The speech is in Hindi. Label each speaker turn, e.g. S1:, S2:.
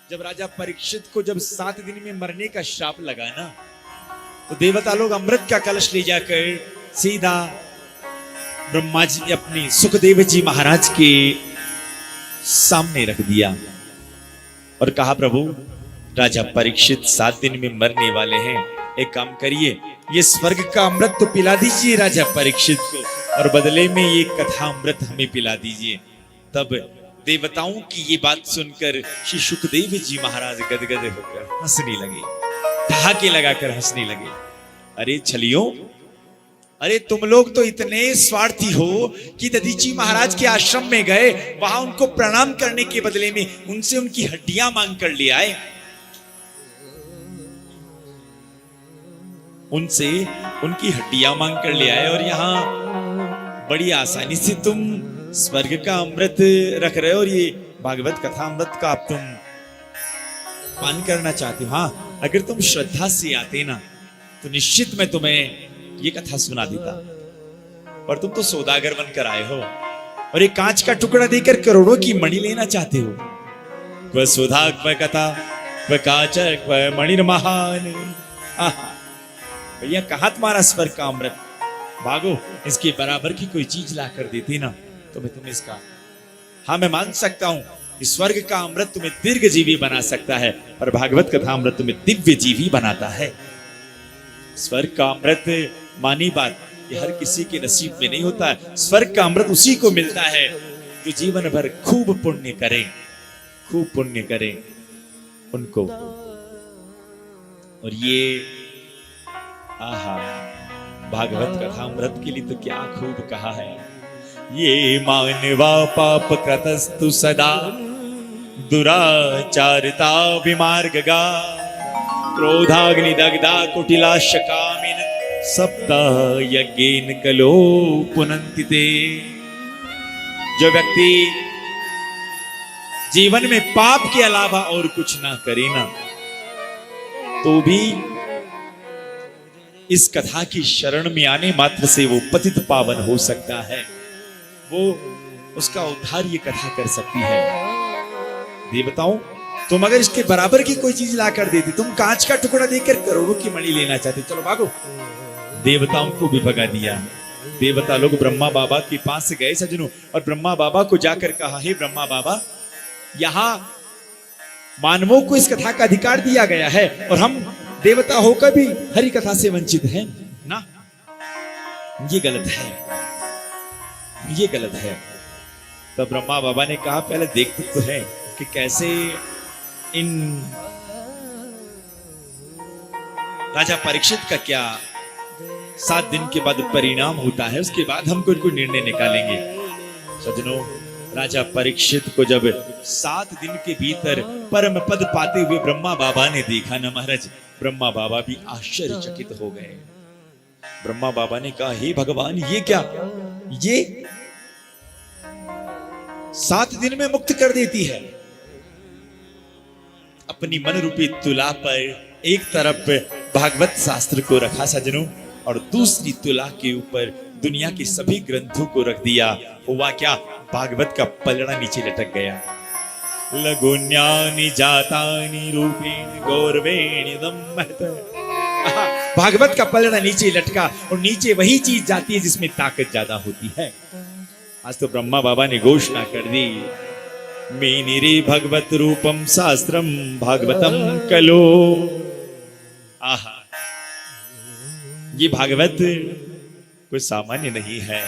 S1: जब राजा परीक्षित को जब 7 दिन में मरने का श्राप लगा ना, तो देवता लोग अमृत का कलश ले जाकर सीधा ब्रह्मा जी अपनी सुखदेव जी महाराज के सामने रख दिया और कहा, प्रभु राजा परीक्षित 7 दिन में मरने वाले हैं, एक काम करिए, ये स्वर्ग का अमृत तो पिला दीजिए राजा परीक्षित को, और बदले में ये कथा अमृत हमें पिला दीजिए। तब देवताओं की ये बात सुनकर श्री सुखदेव जी महाराज गदगद होकर हंसने लगे, ठहाके लगाकर हंसने लगे। अरे छलियो, अरे तुम लोग तो इतने स्वार्थी हो कि दधीची महाराज के आश्रम में गए, वहां उनको प्रणाम करने के बदले में उनसे उनकी हड्डियां मांग कर ले आए, उनसे उनकी हड्डियां मांग कर ले आए, और यहां बड़ी आसानी से तुम स्वर्ग का अमृत रख रहे हो और ये भागवत कथा अमृत का आप तुम पान करना चाहते हो। हाँ, अगर तुम श्रद्धा से आते ना तो निश्चित मैं तुम्हें ये कथा सुना देता, और तुम तो सौदागर बनकर आए हो और एक कांच का टुकड़ा देकर करोड़ों की मणि लेना चाहते हो। क्व सुधा क्व कथा क्व काच क्व मणिर्महान। भैया कहा तुम्हारा स्वर्ग का अमृत, भागो, इसके बराबर की कोई चीज ला कर देती ना तो मैं तुम्हें इसका, हाँ मैं मान सकता हूं कि स्वर्ग का अमृत तुम्हें दीर्घ जीवी बना सकता है, पर भागवत कथा अमृत तुम्हें दिव्य जीवी बनाता है। स्वर्ग का अमृत मानी बात, ये हर किसी के नसीब में नहीं होता है। स्वर्ग का अमृत उसी को मिलता है जो जीवन भर खूब पुण्य करें, खूब पुण्य करें उनको। और ये आहा, भागवत कथा अमृत के लिए तो क्या खूब कहा है, ये मानवा पाप कृतस्तु सदा दुराचारिता विमार्गगा क्रोधाग्नि दग्धा कुटिला शकामिन सप्ताह यज्ञेन कलो पुनन्तिते। जो व्यक्ति जीवन में पाप के अलावा और कुछ ना करे ना, तो भी इस कथा की शरण में आने मात्र से वो पतित पावन हो सकता है, वो उसका उद्धार ये कथा कर सकती है। देवताओं, तुम अगर इसके बराबर की कोई चीज ला कर देती, तुम कांच का टुकड़ा देकर करोड़ों की मणि लेना चाहते, चलो भागो। देवताओं को भी भगा दिया। देवता लोग ब्रह्मा बाबा के पास गए सजनों, और ब्रह्मा बाबा को जाकर कहा, हे ब्रह्मा बाबा, यहाँ मानवों को इस कथा का अधिकार दिया गया है और हम देवता होकर भी हरि कथा से वंचित हैं ना, ये गलत है, ये गलत है। तो ब्रह्मा बाबा ने कहा, पहले देखते तो है कि कैसे इन राजा परीक्षित का क्या 7 दिन के बाद परिणाम होता है, उसके बाद हम कोई निर्णय निकालेंगे। सजनों, राजा परीक्षित को जब 7 दिन के भीतर परम पद पाते हुए ब्रह्मा बाबा ने देखा ना महाराज, ब्रह्मा बाबा भी आश्चर्यचकित हो गए। ब्रह्मा बाबा ने कहा, हे भगवान, ये क्या, ये 7 दिन में मुक्त कर देती है। अपनी मन रूपी तुला पर एक तरफ भागवत शास्त्र को रखा सजनों, और दूसरी तुला के ऊपर दुनिया के सभी ग्रंथों को रख दिया। हुआ क्या, भागवत का पलड़ा नीचे लटक गया। लघुन्यानि जातानि रूपेण गौरवेण दम्महत। भागवत का पलड़ा नीचे लटका, और नीचे वही चीज जाती है जिसमें ताकत ज्यादा होती है। आज तो ब्रह्मा बाबा ने घोषणा कर दी, मेनिरे भगवत रूपम शास्त्रम भागवतम कलो। आहा, ये भागवत कोई सामान्य नहीं है।